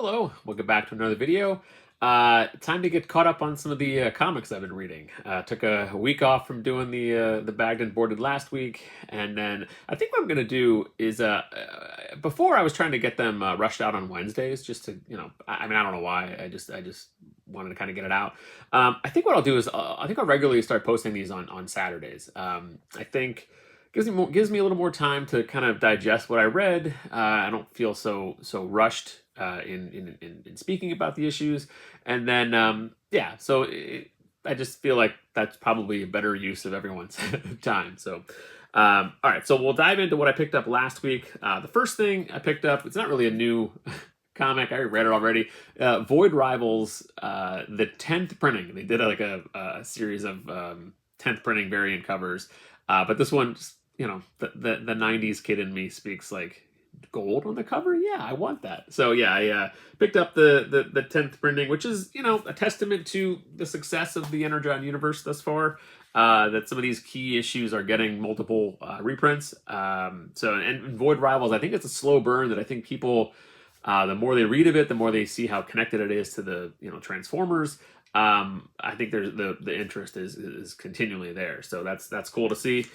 Hello, welcome back to another video. Time to get caught up on some of the comics I've been reading. Took a week off from doing the bagged and boarded last week, and then I think what I'm gonna do is before I was trying to get them rushed out on Wednesdays, just to I mean I don't know why I just wanted to kind of get it out. I think what I'll do is I think I'll regularly start posting these on Saturdays. I think gives me a little more time to kind of digest what I read. I don't feel so rushed in speaking about the issues, and then yeah, so I just feel like that's probably a better use of everyone's time. So. All right, so we'll dive into what I picked up last week. The first thing I picked up, it's not really a new comic. I read it already. Void Rivals, the 10th printing. They did a series of 10th printing variant covers. But this one, the 90s kid in me speaks like gold on the cover. Yeah, I want that. So yeah, I picked up the 10th printing, which is, a testament to the success of the Energon universe thus far. That some of these key issues are getting multiple reprints. And Void Rivals, I think it's a slow burn that I think people, the more they read of it, the more they see how connected it is to the Transformers. I think there's the interest is continually there. So that's cool to see.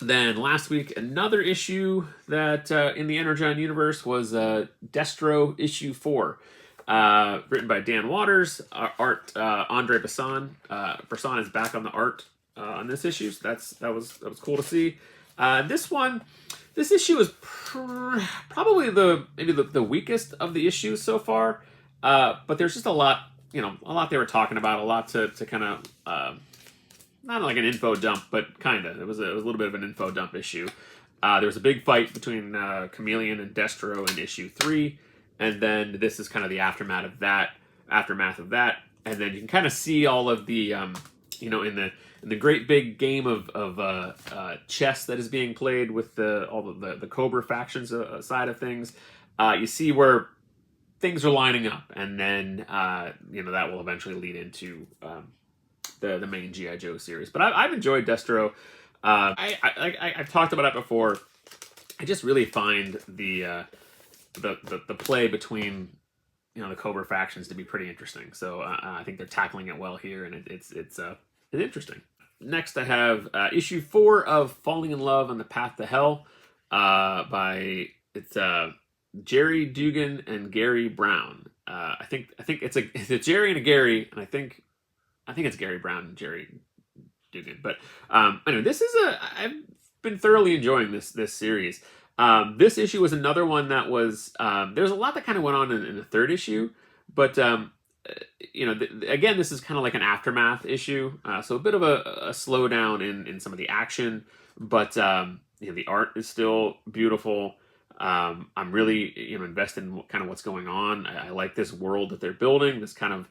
Then last week, another issue that in the Energon universe was Destro issue 4, written by Dan Waters, art Andre Bassan. Bassan is back on the art on this issue, so that was cool to see. This issue is probably maybe the weakest of the issues so far, but there's just a lot they were talking about, a lot to kind of. Not like an info dump, but kind of. It was a little bit of an info dump issue. There was a big fight between Chameleon and Destro in issue 3, and then this is kind of the aftermath of that. And then you can kind of see all of the, in the great big game of chess that is being played with all the Cobra factions side of things. You see where things are lining up, and then that will eventually lead into. The main G.I. Joe series. But I've enjoyed Destro. I've talked about it before. I just really find the play between the Cobra factions to be pretty interesting. So I think they're tackling it well here, and it's interesting. Next, I have issue 4 of Falling in Love on the Path to Hell by Jerry Dugan and Gary Brown. I think it's a Jerry and a Gary, and I think it's Gary Brown and Jerry Dugan. But anyway, I've been thoroughly enjoying this series. This issue was another one that was, there's a lot that kind of went on in the third issue, but again, this is kind of like an aftermath issue. So a bit of a slowdown in some of the action, but the art is still beautiful. I'm really invested in kind of what's going on. I like this world that they're building, this kind of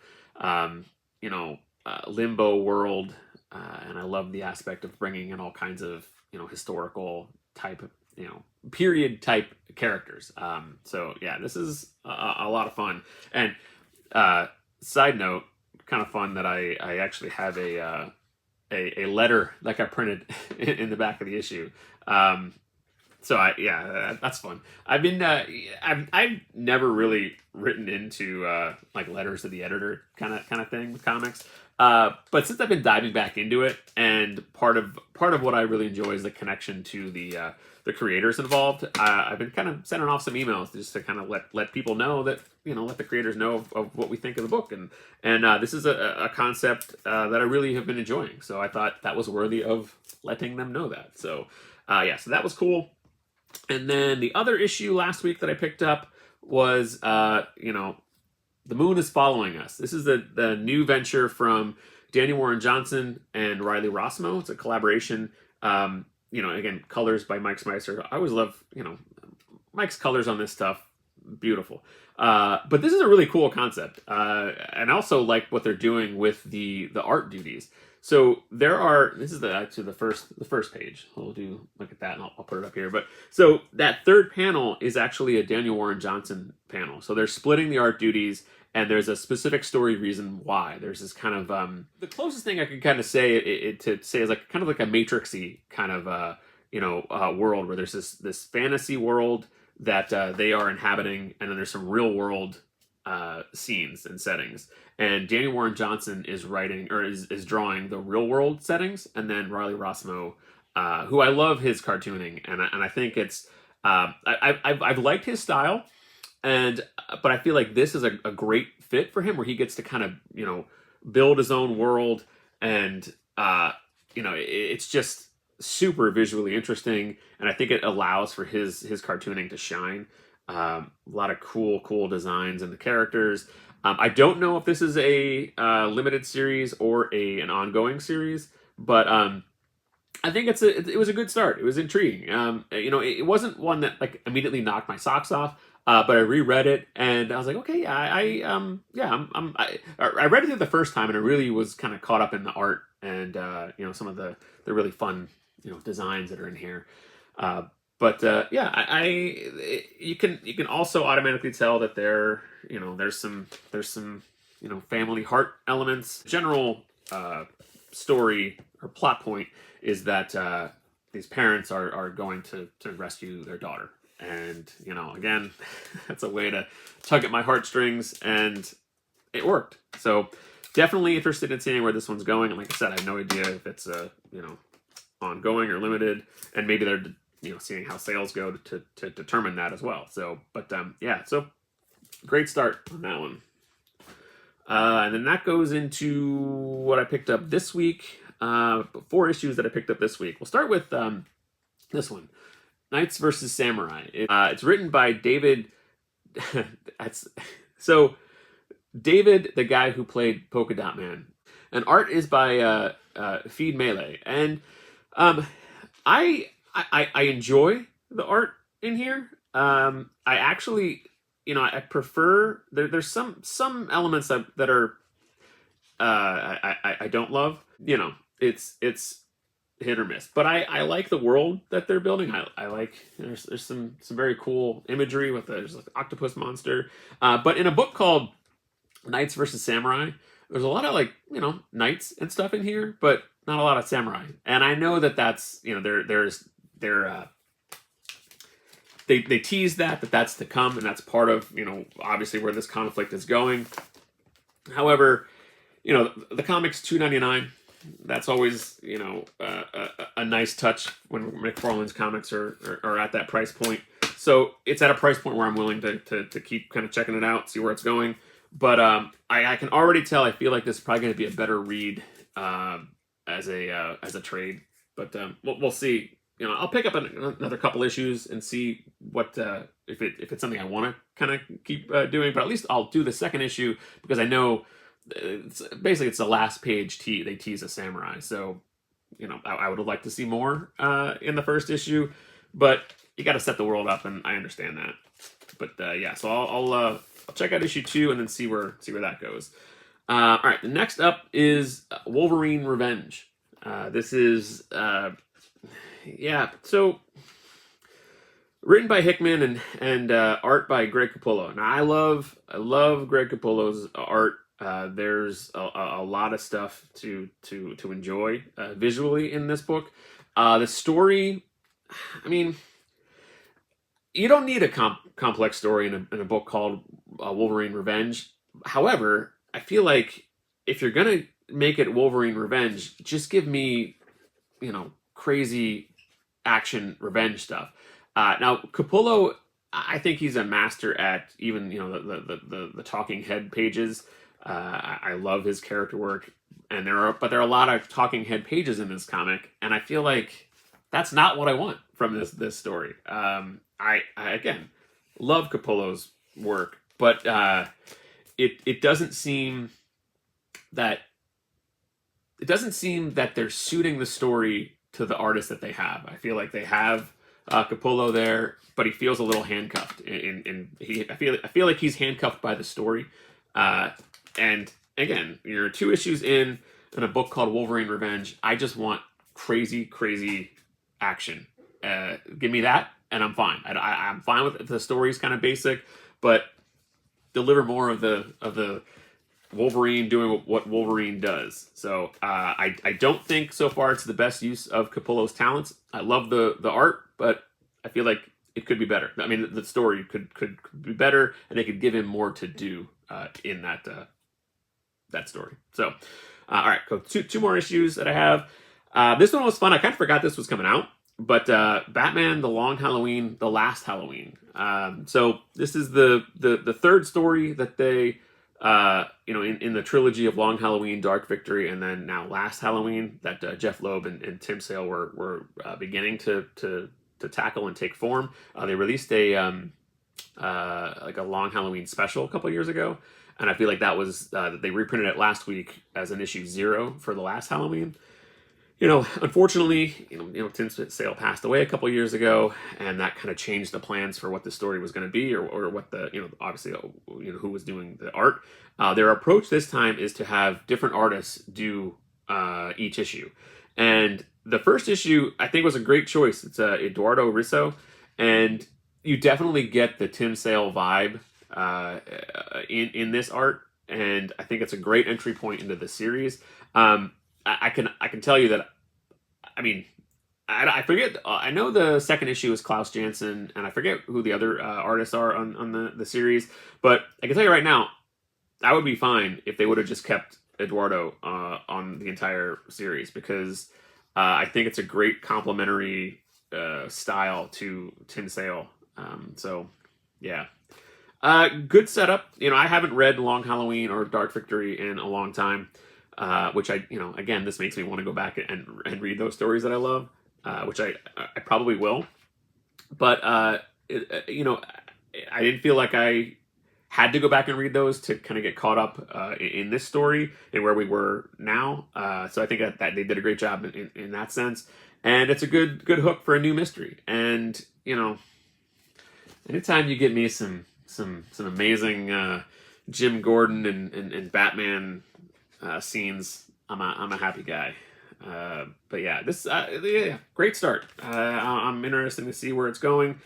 limbo world, and I love the aspect of bringing in all kinds of historical type, period type characters. So yeah, this is a lot of fun. And side note, kind of fun that I actually have a letter like I printed in the back of the issue. So that's fun. I've never really written into like letters to the editor kind of thing with comics. But since I've been diving back into it, and part of what I really enjoy is the connection to the creators involved. I've been kind of sending off some emails just to kind of let people know that let the creators know of what we think of the book, and this is a concept that I really have been enjoying. So I thought that was worthy of letting them know that. So so that was cool. And then the other issue last week that I picked up was The Moon is Following Us. This is the new venture from Daniel Warren Johnson and Riley Rossmo. It's a collaboration. Again, colors by Mike Spicer. I always love, Mike's colors on this stuff. Beautiful. But this is a really cool concept. And I also like what they're doing with the art duties. So this is actually the first page. We'll look at that, and I'll put it up here. But so that third panel is actually a Daniel Warren Johnson panel. So they're splitting the art duties, and there's a specific story reason why. There's this kind of the closest thing I can kind of say is like kind of like a Matrixy kind of world where there's this fantasy world that they are inhabiting, and then there's some real world scenes and settings. And Danny Warren Johnson is writing or is drawing the real world settings, and then Riley Rossmo, who I love his cartooning, and I think it's I've liked his style, and but I feel like this is a great fit for him, where he gets to kind of build his own world, and it's just super visually interesting, and I think it allows for his cartooning to shine. A lot of cool designs in the characters. I don't know if this is a limited series or an ongoing series, but I think it was a good start. It was intriguing. It wasn't one that like immediately knocked my socks off. But I reread it and I was like, okay, I read it through the first time and I really was kind of caught up in the art and some of the really fun designs that are in here. But you can also automatically tell that there's some family heart elements. General story or plot point is that these parents are going to rescue their daughter. And, again, that's a way to tug at my heartstrings, and it worked. So definitely interested in seeing where this one's going. And like I said, I have no idea if it's ongoing or limited, and maybe they're seeing how sales go to determine that as well. So, but so great start on that one. And then that goes into what I picked up this week. 4 issues that I picked up this week. We'll start with this one. Knights versus Samurai. It's written by David. David, the guy who played Polka Dot Man, and art is by Feed Melee. And I enjoy the art in here. I actually, I prefer there's some elements that are I don't love. It's hit or miss, but I like the world that they're building. I like there's some very cool imagery with there's like an octopus monster, but in a book called Knights versus Samurai, there's a lot of knights and stuff in here, but not a lot of samurai. And I know that's they tease that's to come, and that's part of obviously where this conflict is going. However, the comic's $2.99. That's always a nice touch when McFarlane's comics are at that price point. So it's at a price point where I'm willing to keep kind of checking it out, see where it's going. But I can already tell I feel like this is probably going to be a better read as a trade. But we'll see. I'll pick up another couple issues and see what if it's something I want to kind of keep doing. But at least I'll do the second issue because I know. It's the last page they tease a samurai, so I would have liked to see more in the first issue, but you got to set the world up, and I understand that. But so I'll check out issue 2 and then see where that goes. All right, the next up is Wolverine Revenge. This is so written by Hickman and art by Greg Capullo. Now I love Greg Capullo's art. There's a lot of stuff to enjoy visually in this book. The story, I mean, you don't need a complex story in a book called Wolverine Revenge. However, I feel like if you're gonna make it Wolverine Revenge, just give me crazy action revenge stuff. Now Capullo, I think he's a master at even the talking head pages. I love his character work, and there are a lot of talking head pages in this comic, and I feel like that's not what I want from this story. I again love Capullo's work, but it doesn't seem that they're suiting the story to the artist that they have. I feel like they have Capullo there, but he feels a little handcuffed. I feel like he's handcuffed by the story. And again, you're 2 issues in a book called Wolverine Revenge. I just want crazy action. Give me that, and I'm fine. I'm fine with it. The story's kind of basic, but deliver more of the Wolverine doing what Wolverine does. So I don't think so far it's the best use of Capullo's talents. I love the art, but I feel like it could be better. I mean, the story could be better, and they could give him more to do in that story. So, all right, go two more issues that I have. This one was fun. I kind of forgot this was coming out, but Batman: The Long Halloween, The Last Halloween. So this is the third story that they in the trilogy of Long Halloween, Dark Victory, and then now Last Halloween that Jeff Loeb and Tim Sale were beginning to tackle and take form. They released a like a Long Halloween special a couple years ago, and I feel like that was they reprinted it last week as an issue 0 for the Last Halloween. Unfortunately, Tim Sale passed away a couple years ago, and that kind of changed the plans for what the story was going to be, or what the obviously who was doing the art. Their approach this time is to have different artists do each issue, and the first issue I think was a great choice. It's Eduardo Risso, and you definitely get the Tim Sale vibe in this art, and I think it's a great entry point into the series. I can tell you that, I mean, I forget. I know the second issue is Klaus Janson, and I forget who the other artists are on the series. But I can tell you right now, I would be fine if they would have just kept Eduardo on the entire series, because I think it's a great complementary style to Tim Sale. So yeah. Good setup. I haven't read Long Halloween or Dark Victory in a long time. Which again, this makes me want to go back and read those stories that I love, which I probably will. But I didn't feel like I had to go back and read those to kind of get caught up in this story and where we were now. So I think that they did a great job in that sense, and it's a good hook for a new mystery. And anytime you get me some amazing Jim Gordon and Batman scenes, I'm a happy guy. But yeah, this great start. I'm interested to see where it's going.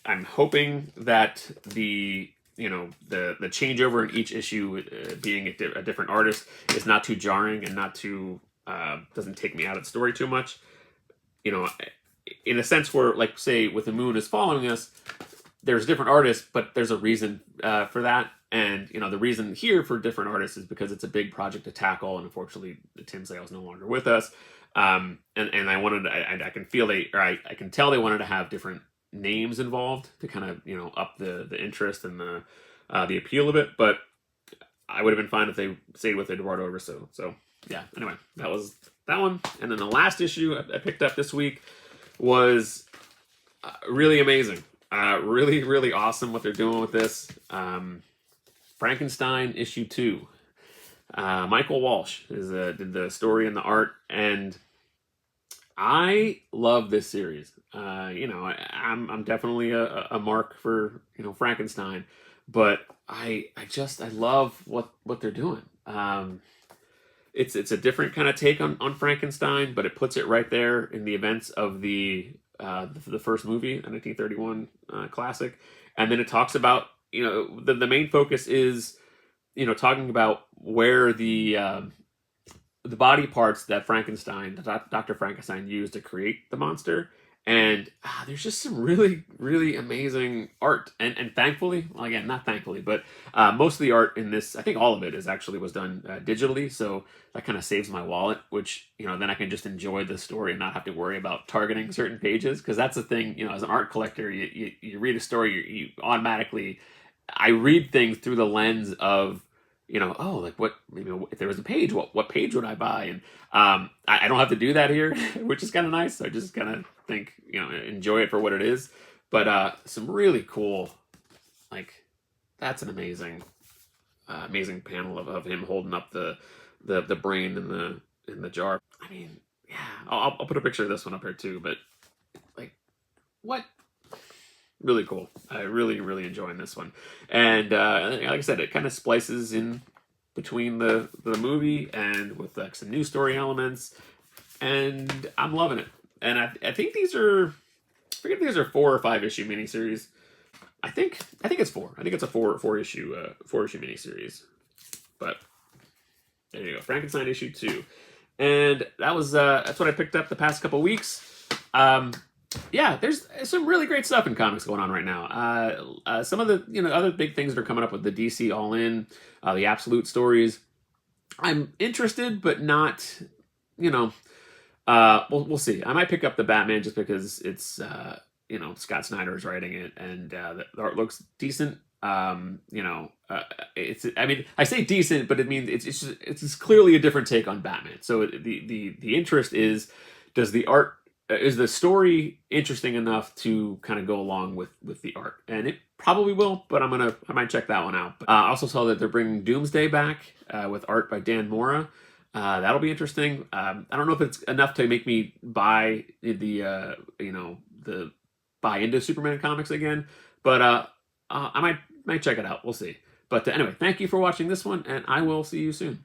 I'm hoping that the changeover in each issue being a different artist is not too jarring and not too doesn't take me out of the story too much. In a sense where, like, say, with The Moon is Following Us, there's different artists, but there's a reason for that. And, the reason here for different artists is because it's a big project to tackle, and unfortunately, Tim Sale is no longer with us. And I can feel I can tell they wanted to have different names involved to kind of, up the interest and the appeal of it. But I would have been fine if they stayed with Eduardo Risso. So yeah, anyway, that was that one. And then the last issue I picked up this week was really amazing. Really, really awesome what they're doing with this. Frankenstein issue 2. Michael Walsh did the story and the art, and I love this series. I'm definitely a mark for Frankenstein, but I love what they're doing. It's a different kind of take on Frankenstein, but it puts it right there in the events of the first movie, the 1931 classic, and then it talks about the main focus is talking about where the body parts that Dr. Frankenstein used to create the monster. And there's just some really, really amazing art. And thankfully, well, again, not thankfully, but most of the art in this, I think all of it was done digitally. So that kind of saves my wallet, which, then I can just enjoy the story and not have to worry about targeting certain pages. Because that's the thing, as an art collector, you read a story, you automatically, I read things through the lens of, like what, maybe if there was a page, what page would I buy? And I don't have to do that here, which is kind of nice. I just kind of think, enjoy it for what it is. But some really cool, like, that's an amazing panel of him holding up the brain in the jar. I mean, yeah, I'll put a picture of this one up here too. But like, what? Really cool. I really, really enjoying this one. And like I said, it kind of splices in between the movie and with like some new story elements. And I'm loving it. And I think these are, I forget if these are 4 or 5 issue miniseries. I think it's 4. I think it's a 4 issue miniseries. But there you go. Frankenstein issue 2. And that was that's what I picked up the past couple weeks. Yeah, there's some really great stuff in comics going on right now. Some of the other big things that are coming up with the DC All In, the Absolute stories. I'm interested, but not. You know, we'll see. I might pick up the Batman just because it's Scott Snyder is writing it, and the art looks decent. It's I mean I say decent, but it means it's just clearly a different take on Batman. So the interest is, does the art is the story interesting enough to kind of go along with the art, and it probably will. But I might check that one out. I also saw that they're bringing Doomsday back with art by Dan Mora. That'll be interesting. I don't know if it's enough to make me buy the buy into Superman comics again, but I might check it out. We'll see. But anyway, thank you for watching this one, and I will see you soon.